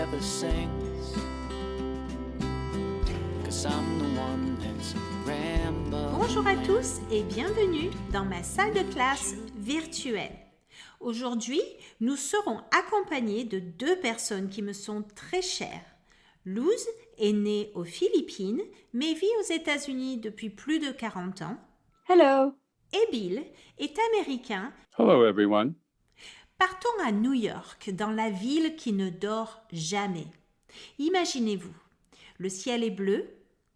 ever sings. 'Cause I'm the one that's rambled. Bonjour à tous et bienvenue dans ma salle de classe virtuelle. Aujourd'hui, nous serons accompagnés de deux personnes qui me sont très chères. Luz est née aux Philippines, mais vit aux États-Unis depuis plus de 40 ans. Hello. Et Bill est américain. Hello, everyone. Partons à New York, dans la ville qui ne dort jamais. Imaginez-vous, le ciel est bleu,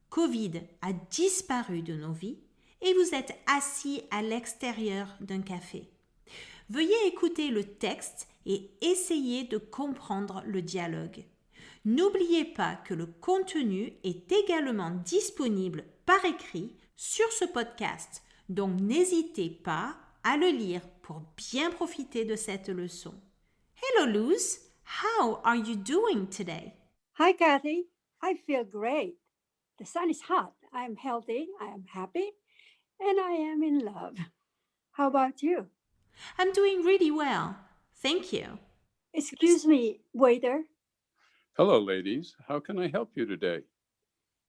Covid a disparu de nos vies et vous êtes assis à l'extérieur d'un café. Veuillez écouter le texte et essayer de comprendre le dialogue. N'oubliez pas que le contenu est également disponible par écrit sur ce podcast, donc n'hésitez pas à le lire pour bien profiter de cette leçon. Hello Luz, how are you doing today? Hi, Kathy. I feel great. The sun is hot. I am healthy. I am happy. And I am in love. How about you? I'm doing really well, thank you. Excuse me, waiter. Hello, ladies. How can I help you today?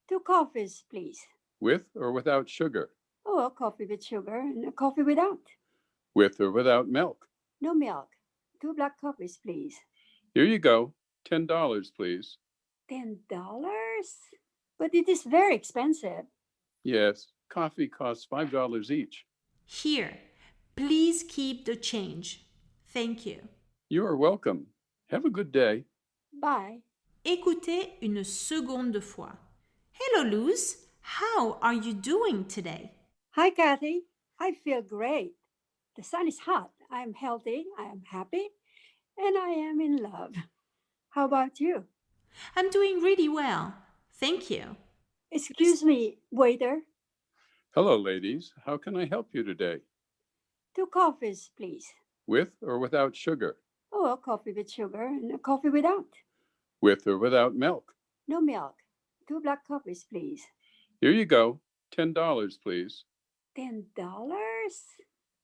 2 coffees, please. With or without sugar? Oh, a coffee with sugar and a coffee without. With or without milk? No milk. 2 black coffees, please. Here you go. $10, please. $10? But it is very expensive. Yes, coffee costs $5 each. Here, please keep the change. Thank you. You are welcome. Have a good day. Bye. Écoutez une seconde fois. Hello Luz, how are you doing today? Hi, Kathy. I feel great. The sun is hot. I am healthy. I am happy. And I am in love. How about you? I'm doing really well, thank you. Excuse me, waiter. Hello, ladies. How can I help you today? 2 coffees, please. With or without sugar? Oh, a coffee with sugar and a coffee without. With or without milk? No milk. 2 black coffees, please. Here you go. $10, please. $10?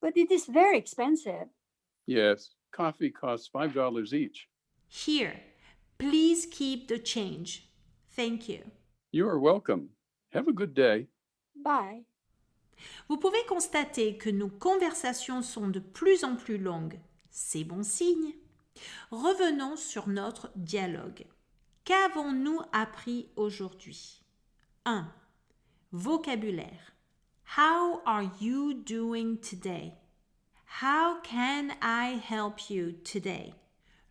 But it is very expensive. Yes, coffee costs $5 each. Here, please keep the change. Thank you. You are welcome. Have a good day. Bye. Vous pouvez constater que nos conversations sont de plus en plus longues. C'est bon signe. Revenons sur notre dialogue. Qu'avons-nous appris aujourd'hui? 1. Vocabulaire. How are you doing today? How can I help you today?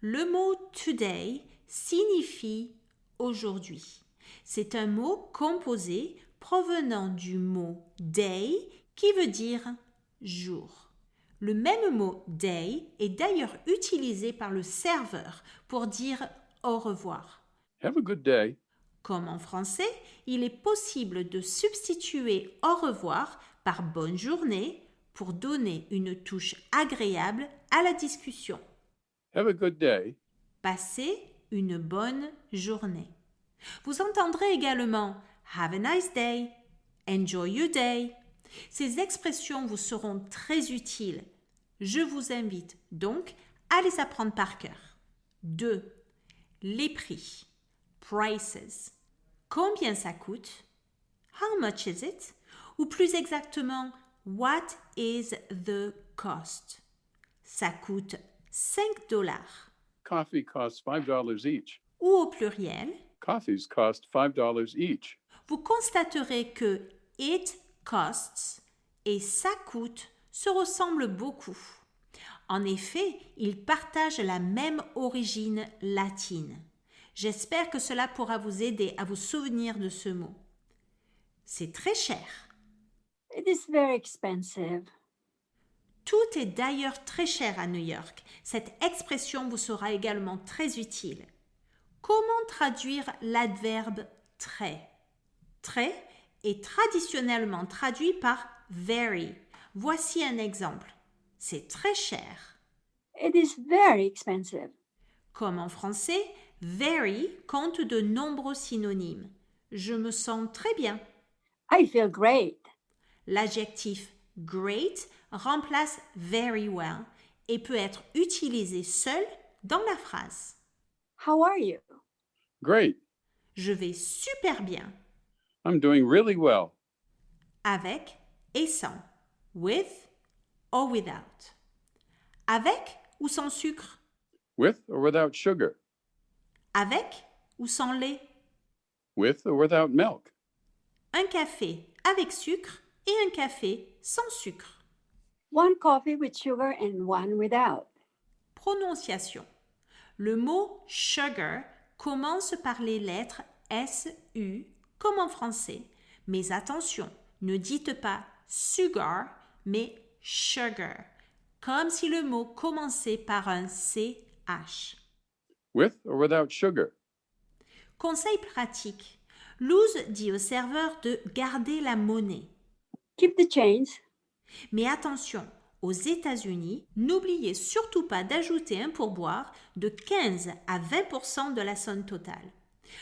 Le mot today signifie aujourd'hui. C'est un mot composé provenant du mot day qui veut dire jour. Le même mot day est d'ailleurs utilisé par le serveur pour dire au revoir. Have a good day. Comme en français, il est possible de substituer au revoir par bonne journée pour donner une touche agréable à la discussion. Have a good day. Passez une bonne journée. Vous entendrez également Have a nice day, Enjoy your day. Ces expressions vous seront très utiles. Je vous invite donc à les apprendre par cœur. 2. Les prix. Prices. Combien ça coûte? How much is it? Ou plus exactement, what is the cost? Ça coûte $5. Coffee costs $5 each. Ou au pluriel, Coffees cost $5 each. vous constaterez que it costs et ça coûte se ressemblent beaucoup. En effet, ils partagent la même origine latine. J'espère que cela pourra vous aider à vous souvenir de ce mot. C'est très cher. It is very expensive. Tout est d'ailleurs très cher à New York. Cette expression vous sera également très utile. Comment traduire l'adverbe très? Très est traditionnellement traduit par very. Voici un exemple. C'est très cher. It is very expensive. Comme en français, very compte de nombreux synonymes. Je me sens très bien. I feel great. L'adjectif great remplace very well et peut être utilisé seul dans la phrase. How are you? Great. Je vais super bien. I'm doing really well. Avec et sans. With or without. Avec ou sans sucre. With or without sugar? Avec ou sans lait. With or without milk? Un café avec sucre et un café sans sucre. One coffee with sugar and one without. Prononciation. Le mot sugar commence par les lettres S-U comme en français. Mais attention, ne dites pas sugar, mais sugar, comme si le mot commençait par un CH. With or without sugar? Conseil pratique. Luz dit au serveur de garder la monnaie. Keep the change. Mais attention, aux États-Unis, n'oubliez surtout pas d'ajouter un pourboire de 15 à 20% de la somme totale.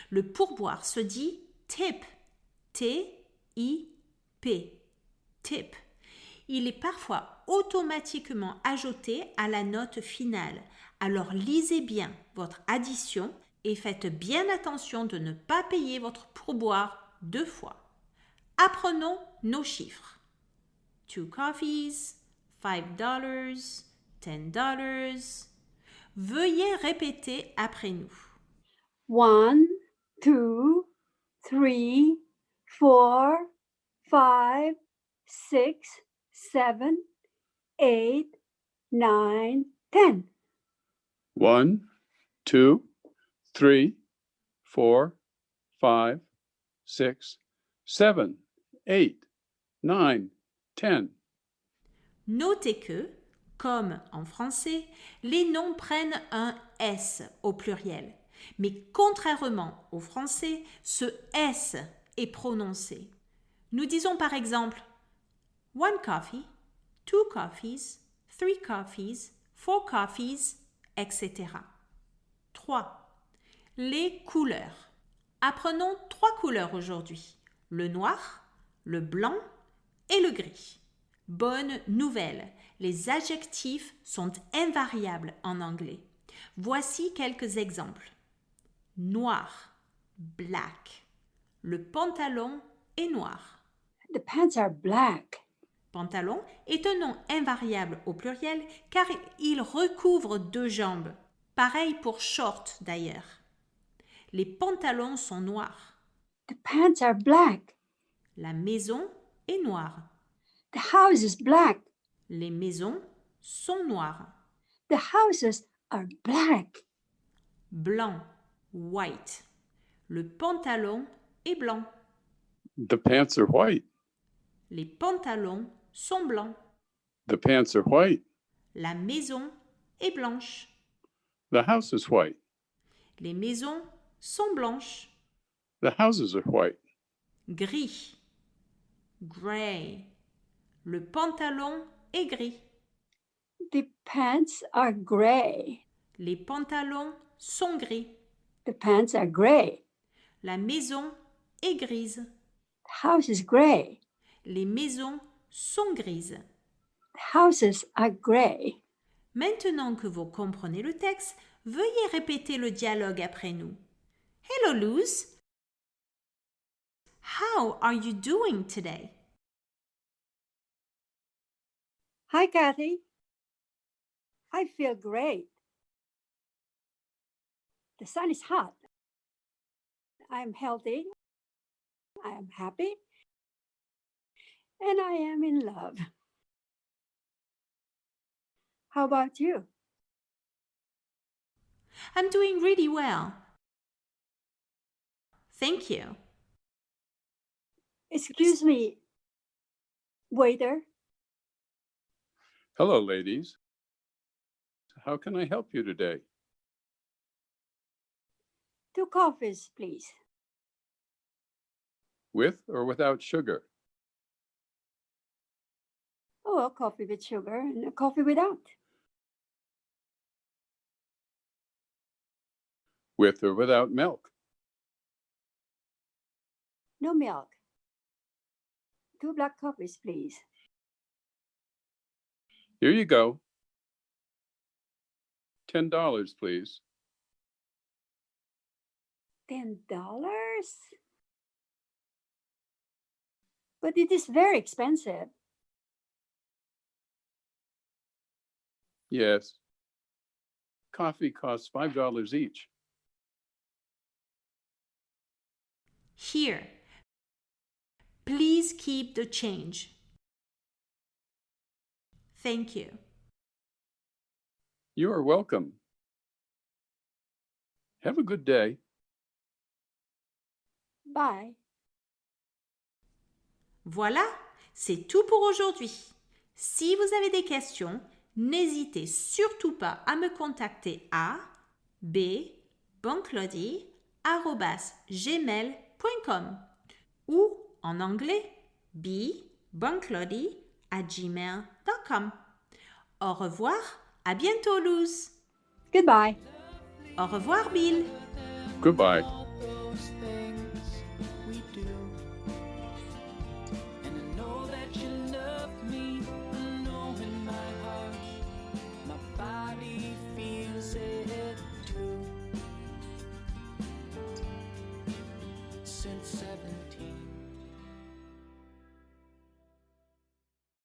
Le pourboire se dit tip, T-I-P, tip. Il est parfois automatiquement ajouté à la note finale. Alors lisez bien votre addition et faites bien attention de ne pas payer votre pourboire 2 fois. Apprenons nos chiffres. 2 coffees, $5, $10. Veuillez répéter après nous. 1, 2, 3, 4, 5, 6, 7, 8, 9, 10. 1, 2, 3, 4, 5, 6, 7, 8, 9, 10. Notez que, comme en français, les noms prennent un S au pluriel. Mais contrairement au français, ce S est prononcé. Nous disons par exemple one coffee, 2 coffees, 3 coffees, 4 coffees, etc. 3. Les couleurs. Apprenons 3 couleurs aujourd'hui. Le noir, le blanc et le gris. Bonne nouvelle, les adjectifs sont invariables en anglais. Voici quelques exemples. Noir, black. Le pantalon est noir. The pants are black. Pantalon est un nom invariable au pluriel car il recouvre 2 jambes. Pareil pour short d'ailleurs. Les pantalons sont noirs. The pants are black. La maison est noire. The house is black. Les maisons sont noires. The houses are black. Blanc, white. Le pantalon est blanc. The pants are white. Les pantalons sont blancs. The pants are white. La maison est blanche. The house is white. Les maisons sont blanches. The houses are white. Gris, gray. Le pantalon est gris. The pants are gray. Les pantalons sont gris. The pants are gray. La maison est grise. The house is gray. Les maisons sont grises. The houses are gray. Maintenant que vous comprenez le texte, veuillez répéter le dialogue après nous. Hello, Luz. How are you doing today? Hi, Kathy. I feel great. The sun is hot. I am healthy. I am happy. And I am in love. How about you? I'm doing really well. Thank you. Excuse me, waiter. Hello, ladies. How can I help you today? 2 coffees, please. With or without sugar? Oh, a coffee with sugar and a coffee without. With or without milk? No milk. 2 black coffees, please. Here you go. $10, please. $10? But it is very expensive. Yes. Coffee costs $5 each. Here. Please keep the change. Thank you. You are welcome. Have a good day. Bye. Voilà, c'est tout pour aujourd'hui. Si vous avez des questions, n'hésitez surtout pas à me contacter à b.claudie@gmail.com ou en anglais b.claudie@gmail.com. Au revoir, à bientôt Luz. Goodbye. Au revoir Bill. Goodbye. All those things we do. And I know that you love me. I know in my heart, my body feels it too. Since 17.